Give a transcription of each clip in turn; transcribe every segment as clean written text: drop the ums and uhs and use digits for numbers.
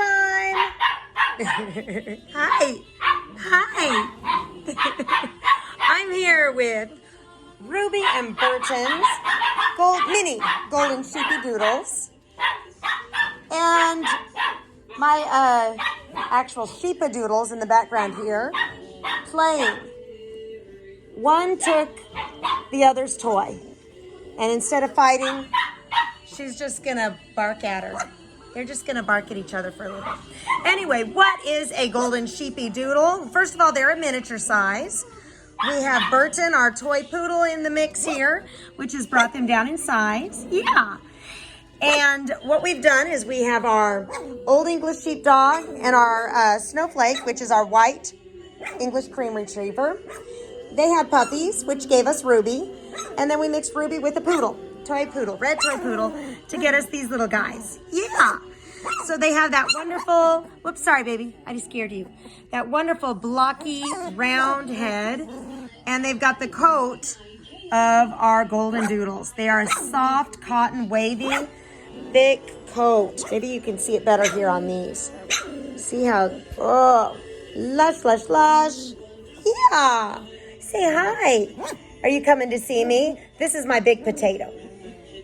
time. Hi. Hi. I'm here with Ruby and Burton's mini golden Sheepie Doodles. And my actual Sheepie Doodles in the background here playing. One took the other's toy. And instead of fighting, she's just going to bark at her. They're just going to bark at each other for a little bit. Anyway, what is a golden Sheepie Doodle? First of all, they're a miniature size. We have Burton, our toy poodle, in the mix here, which has brought them down in size. Yeah. And what we've done is we have our Old English Sheepdog and our Snowflake, which is our white English Cream Retriever. They had puppies, which gave us Ruby. And then we mixed Ruby with a poodle, red toy poodle, to get us these little guys. Yeah. So they have that wonderful, whoops, sorry, baby. I just scared you. That wonderful blocky round head. And they've got the coat of our golden doodles. They are a soft, cotton, wavy, thick coat. Maybe you can see it better here on these. See how, oh, lush, lush, lush. Yeah. Say hi. Are you coming to see me? This is my big potato.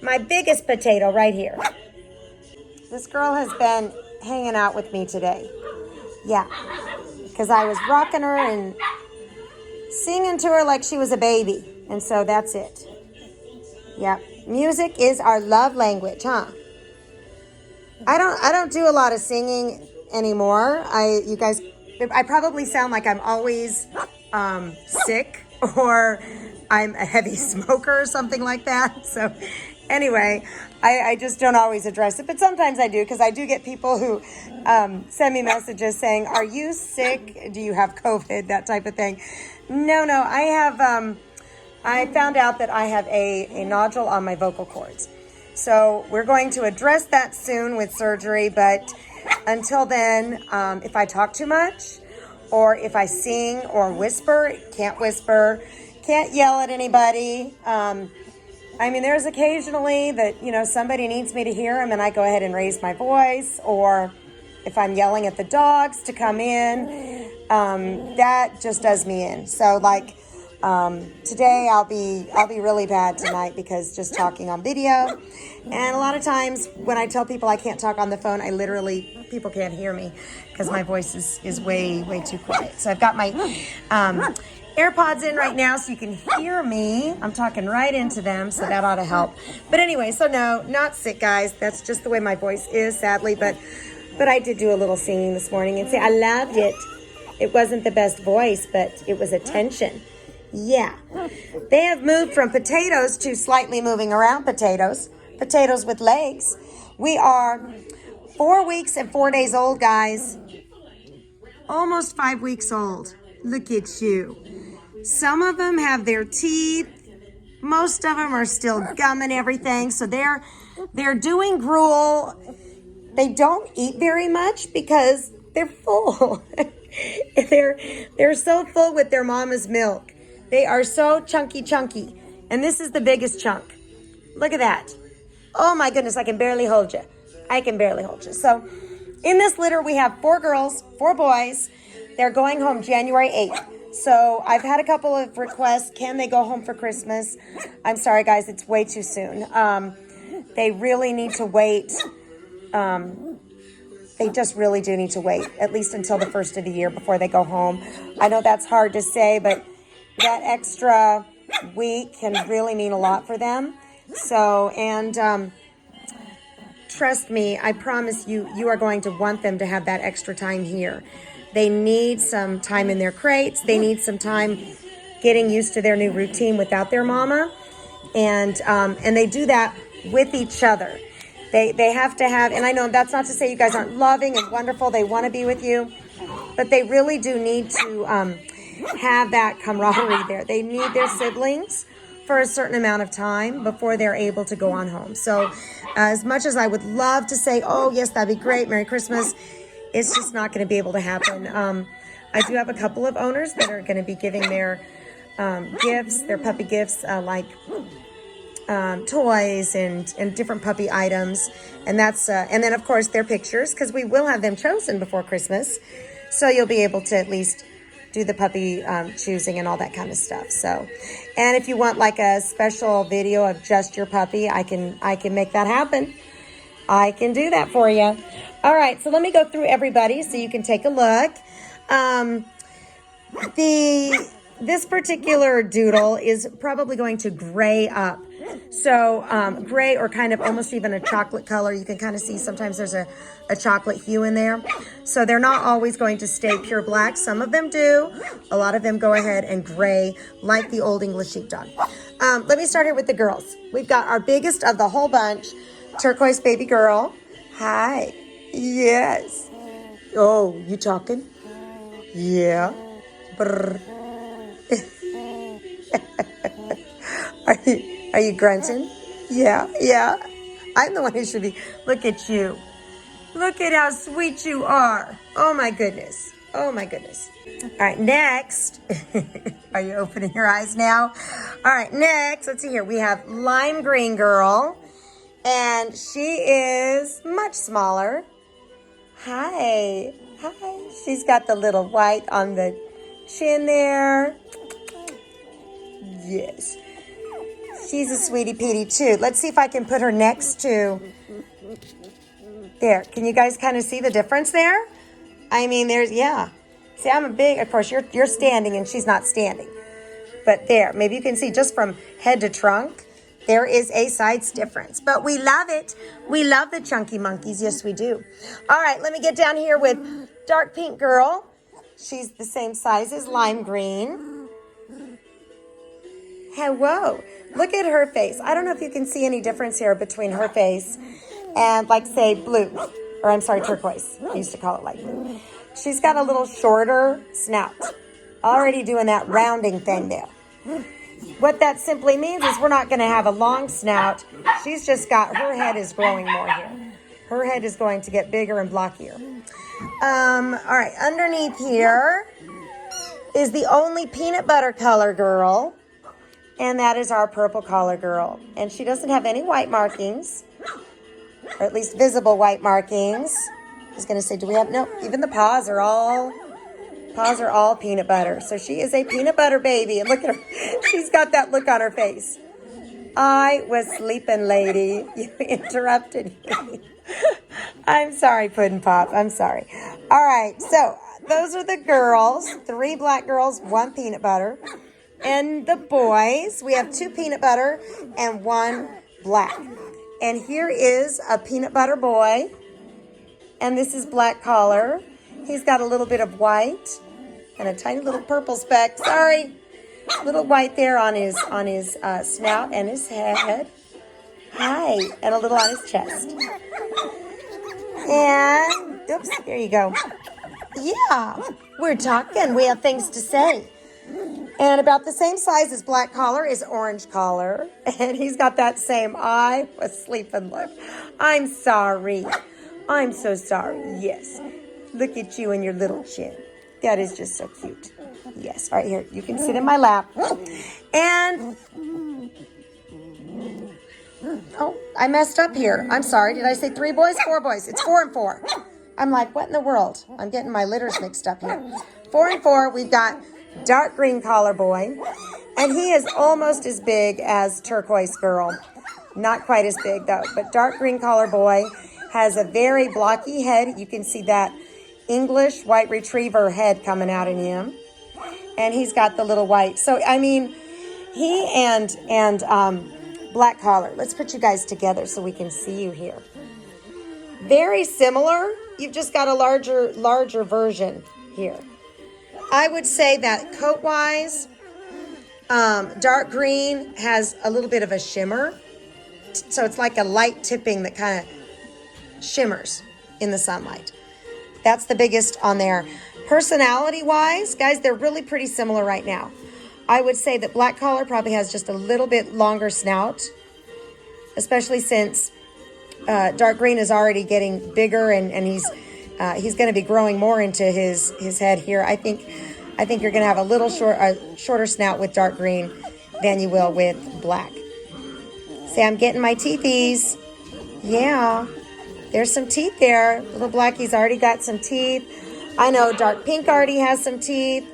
My biggest potato right here. This girl has been hanging out with me today. Yeah. Because I was rocking her and singing to her like she was a baby. And so that's it. Yeah. Music is our love language, huh? I don't do a lot of singing anymore. I probably sound like I'm always sick or I'm a heavy smoker or something like that. So anyway, I just don't always address it. But sometimes I do, because I do get people who send me messages saying, are you sick? Do you have COVID? That type of thing. No, I have, I found out that I have a nodule on my vocal cords. So we're going to address that soon with surgery. But until then, if I talk too much, or if I sing or whisper, can't yell at anybody. I mean, there's occasionally that, somebody needs me to hear them and I go ahead and raise my voice, or if I'm yelling at the dogs to come in, that just does me in. So like today I'll be really bad tonight because just talking on video. And a lot of times when I tell people I can't talk on the phone, people can't hear me because my voice is way too quiet. So I've got my AirPods in right now so you can hear me. I'm talking right into them, so that ought to help. But anyway, so no, not sick, guys. That's just the way my voice is, sadly. But I did do a little singing this morning and say I loved it. It wasn't the best voice, but it was attention. Yeah. They have moved from potatoes to slightly moving around potatoes. Potatoes with legs. We are 4 weeks and 4 days old, guys. Almost 5 weeks old. Look at you. Some of them have their teeth. Most of them are still gumming everything. So they're doing gruel. They don't eat very much because they're full. They're so full with their mama's milk. They are so chunky. And this is the biggest chunk. Look at that. Oh my goodness, I can barely hold you. So in this litter, we have 4 girls, 4 boys. They're going home January 8th. So I've had a couple of requests. Can they go home for Christmas? I'm sorry, guys. It's way too soon. They really need to wait. They just really do need to wait, at least until the first of the year before they go home. I know that's hard to say, but that extra week can really mean a lot for them. So, and trust me, I promise you, you are going to want them to have that extra time here. They need some time in their crates. They need some time getting used to their new routine without their mama. And they do that with each other. They have to have, and I know that's not to say you guys aren't loving and wonderful. They want to be with you, but they really do need to have that camaraderie there. They need their siblings for a certain amount of time before they're able to go on home. So as much as I would love to say, oh, yes, that'd be great, Merry Christmas, it's just not going to be able to happen. I do have a couple of owners that are going to be giving their gifts, their puppy gifts, like toys and different puppy items. And that's and then of course their pictures, because we will have them chosen before Christmas. So you'll be able to at least do the puppy choosing and all that kind of stuff. So, and if you want like a special video of just your puppy, I can make that happen. I can do that for you. All right, so let me go through everybody so you can take a look. This particular doodle is probably going to gray up. So gray or kind of almost even a chocolate color. You can kind of see sometimes there's a chocolate hue in there. So they're not always going to stay pure black. Some of them do. A lot of them go ahead and gray like the Old English Sheepdog. Let me start here with the girls. We've got our biggest of the whole bunch, Turquoise baby girl. Hi. Yes. Oh, you talking? Yeah. Brr. Are you grunting? Yeah. I'm the one who should be. Look at you. Look at how sweet you are. Oh my goodness. All right, next. Are you opening your eyes now? All right, next. Let's see here. We have Lime Green Girl. And she is much smaller. Hi. She's got the little white on the chin there. Yes. She's a sweetie Petey too. Let's see if I can put her next to... There. Can you guys kind of see the difference there? I mean, yeah. See, I'm a big... Of course, you're standing and she's not standing. But there. Maybe you can see just from head to trunk, there is a size difference. But we love it. We love the chunky monkeys. Yes, we do. All right, let me get down here with Dark Pink Girl. She's the same size as Lime Green. Hello. Look at her face. I don't know if you can see any difference here between her face and, like, say, blue. Or, I'm sorry, turquoise. I used to call it light blue. She's got a little shorter snout. Already doing that rounding thing there. What that simply means is we're not going to have a long snout. She's just got, her head is growing more here. Her head is going to get bigger and blockier. All right, underneath here is the only peanut butter color girl. And that is our purple collar girl. And she doesn't have any white markings, or at least visible white markings. I was going to say, do we have, no, even the paws are all peanut butter. So she is a peanut butter baby. And look at her. She's got that look on her face. I was sleeping, lady. You interrupted me. I'm sorry, Puddin' Pop. I'm sorry. All right. So those are the girls. 3 black girls, 1 peanut butter. And the boys, we have 2 peanut butter and 1 black. And here is a peanut butter boy. And this is black collar. He's got a little bit of white and a tiny little purple speck. Sorry. Little white there on his snout and his head. Hi. And a little on his chest. And, oops, there you go. Yeah, we're talking. We have things to say. And about the same size as black collar is orange collar. And he's got that same I was sleeping look. I'm sorry. I'm so sorry. Yes. Look at you and your little chin. That is just so cute. Yes. All right, here. You can sit in my lap. And... oh, I messed up here. I'm sorry. Did I say 3 boys? 4 boys. It's 4 and 4. I'm like, what in the world? I'm getting my litters mixed up here. 4 and 4. We've got dark green collar boy. And he is almost as big as turquoise girl. Not quite as big, though. But dark green collar boy has a very blocky head. You can see that English white retriever head coming out in him. And he's got the little white. So, I mean, he and black collar. Let's put you guys together so we can see you here. Very similar. You've just got a larger version here. I would say that coat-wise, dark green has a little bit of a shimmer. So it's like a light tipping that kind of shimmers in the sunlight. That's the biggest on there. Personality-wise, guys, they're really pretty similar right now. I would say that black collar probably has just a little bit longer snout, especially since dark green is already getting bigger and he's going to be growing more into his head here. I think you're going to have a little shorter snout with dark green than you will with black. Say, I'm getting my teethies. Yeah, there's some teeth there. Little Blackie's already got some teeth. I know Dark Pink already has some teeth.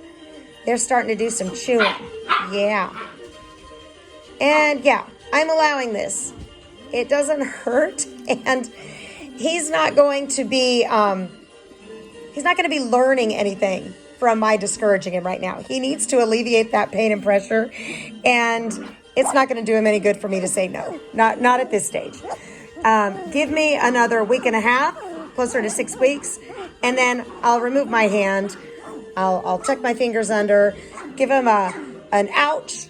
They're starting to do some chewing. Yeah. And yeah, I'm allowing this. It doesn't hurt, and he's not going to be learning anything from my discouraging him right now. He needs to alleviate that pain and pressure, and it's not going to do him any good for me to say no. Not at this stage. Give me another week and a half, closer to 6 weeks, and then I'll remove my hand. I'll tuck my fingers under, give him an ouch,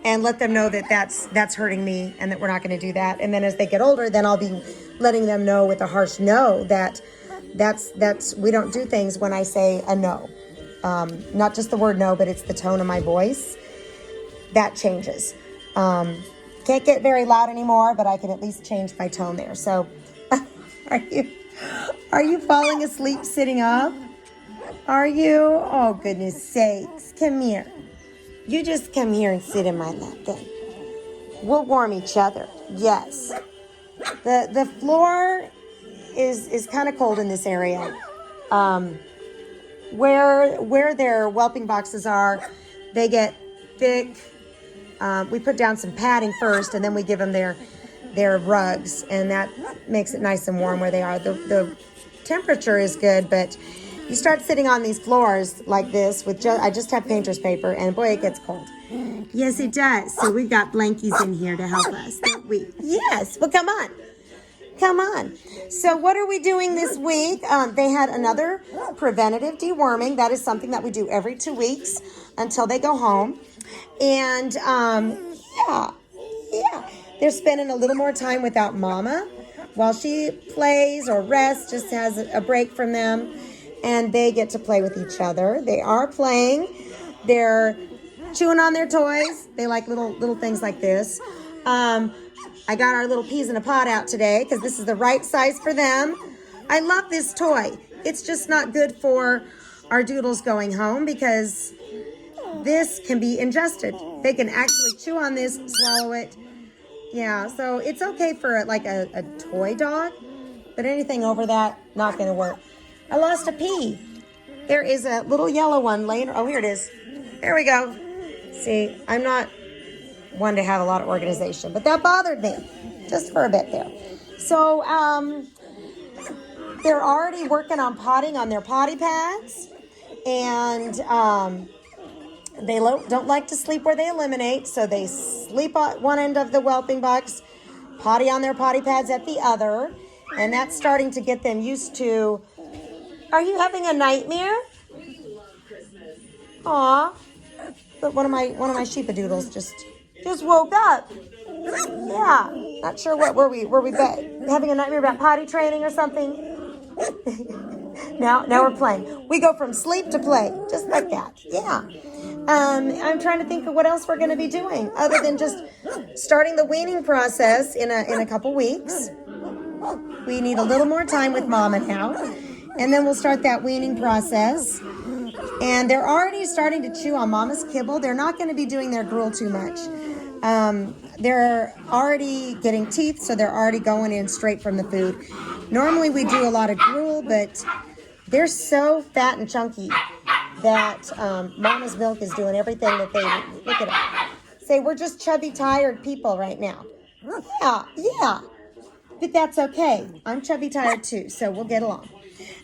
and let them know that that's hurting me and that we're not going to do that. And then as they get older, then I'll be letting them know with a harsh no that we don't do things when I say a no. Not just the word no, but it's the tone of my voice. That changes. Can't get very loud anymore, but I can at least change my tone there. So are you falling asleep sitting up? Are you? Oh, goodness sakes. Come here. You just come here and sit in my lap then. We'll warm each other. Yes. The floor is kind of cold in this area. Where their whelping boxes are, they get thick. We put down some padding first, and then we give them their rugs, and that makes it nice and warm where they are. The temperature is good, but you start sitting on these floors like this with I just have painter's paper, and boy, it gets cold. Yes, it does. So we've got blankies in here to help us, don't we? Yes. Well, come on. Come on. So what are we doing this week? They had another preventative deworming. That is something that we do every 2 weeks until they go home. And yeah. They're spending a little more time without Mama while she plays or rests, just has a break from them. And they get to play with each other. They are playing. They're chewing on their toys. They like little things like this. I got our little peas in a pod out today because this is the right size for them. I love this toy. It's just not good for our doodles going home because this can be ingested. They can actually chew on this, swallow it. Yeah, so it's okay for like a toy dog, but anything over that, not going to work. I lost a pea. There is a little yellow one laying. Oh, here it is. There we go. See, I'm not one to have a lot of organization, but that bothered me just for a bit there. So they're already working on potting on their potty pads, and they don't like to sleep where they eliminate, so they sleep on one end of the whelping box, potty on their potty pads at the other, and that's starting to get them used to. Are you having a nightmare? Aw. But one of my Sheepie Doodles just woke up. Yeah. Not sure what were we having a nightmare about potty training or something? Now we're playing. We go from sleep to play, just like that. Yeah. I'm trying to think of what else we're going to be doing other than just starting the weaning process in a couple weeks. We need a little more time with Mama now. And then we'll start that weaning process. And they're already starting to chew on Mama's kibble. They're not going to be doing their gruel too much. They're already getting teeth, so they're already going in straight from the food. Normally we do a lot of gruel, but they're so fat and chunky that Mama's milk is doing everything that they... Look at them. Say, we're just chubby, tired people right now. Yeah. But that's okay. I'm chubby, tired too, so we'll get along.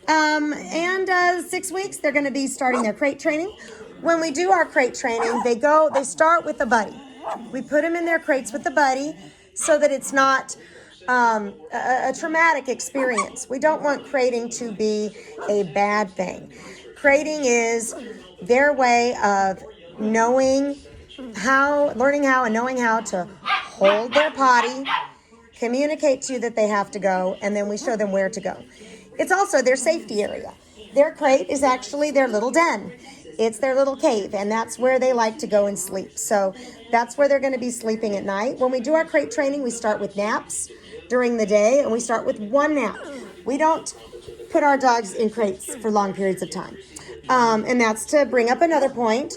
6 weeks, they're going to be starting their crate training. When we do our crate training, they start with a buddy. We put them in their crates with the buddy so that it's not a traumatic experience. We don't want crating to be a bad thing. Crating is their way of learning how and knowing how to hold their potty, communicate to you that they have to go, and then we show them where to go. It's also their safety area. Their crate is actually their little den. It's their little cave, and that's where they like to go and sleep. So that's where they're going to be sleeping at night. When we do our crate training, we start with naps during the day, and we start with one nap. We don't put our dogs in crates for long periods of time. And that's to bring up another point.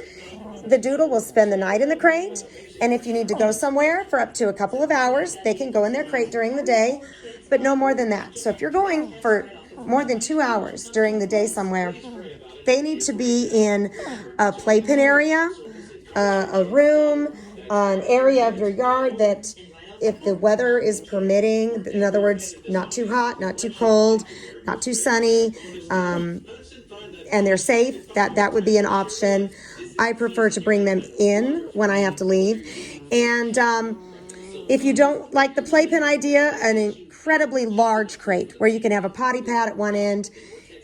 the Doodle will spend the night in the crate, and if you need to go somewhere for up to a couple of hours, they can go in their crate during the day, but no more than that. So if you're going for more than 2 hours during the day somewhere, they need to be in a playpen area, a room, an area of your yard that, if the weather is permitting, in other words, not too hot, not too cold, not too sunny, and they're safe, that would be an option. I prefer to bring them in when I have to leave. And if you don't like the playpen idea, an incredibly large crate where you can have a potty pad at one end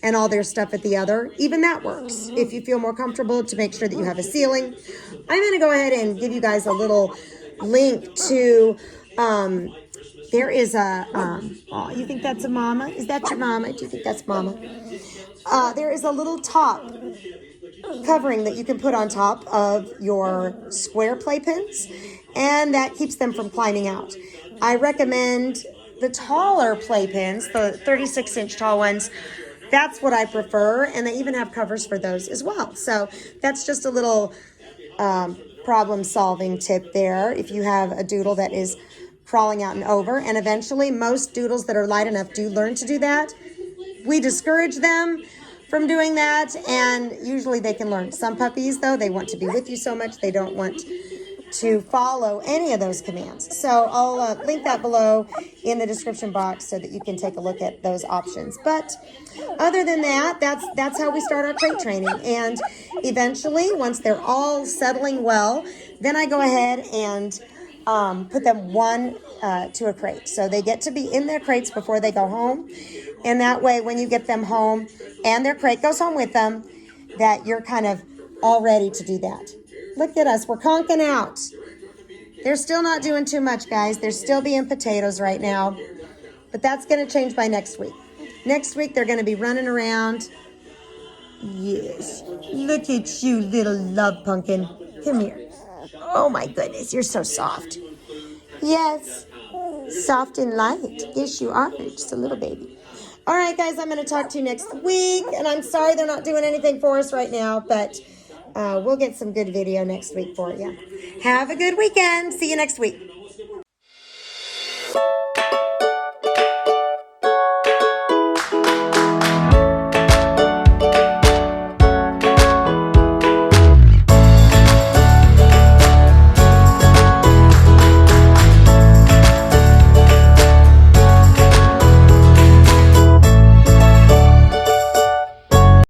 and all their stuff at the other, even that works. If you feel more comfortable, to make sure that you have a ceiling. I'm going to go ahead and give you guys a little link to, there is a, oh, you think that's a mama? Is that your mama? Do you think that's mama? There is a little top covering that you can put on top of your square playpens, and that keeps them from climbing out. I recommend the taller playpens, the 36-inch tall ones. That's what I prefer, and they even have covers for those as well. So that's just a little problem-solving tip there if you have a Doodle that is crawling out and over. And eventually, most Doodles that are light enough do learn to do that. We discourage them from doing that, and usually they can learn. Some puppies, though, they want to be with you so much they don't want to follow any of those commands. So I'll link that below in the description box so that you can take a look at those options. But other than that, that's how we start our crate training. And eventually, once they're all settling well, then I go ahead and put them one to a crate. So they get to be in their crates before they go home. And that way, when you get them home and their crate goes home with them, that you're kind of all ready to do that. Look at us. We're conking out. They're still not doing too much, guys. They're still being potatoes right now. But that's going to change by next week. Next week, they're going to be running around. Yes. Look at you, little love pumpkin. Come here. Oh, my goodness. You're so soft. Yes. Soft and light. Yes, you are. Just a little baby. All right, guys. I'm going to talk to you next week. And I'm sorry they're not doing anything for us right now. But we'll get some good video next week for you. Have a good weekend. See you next week.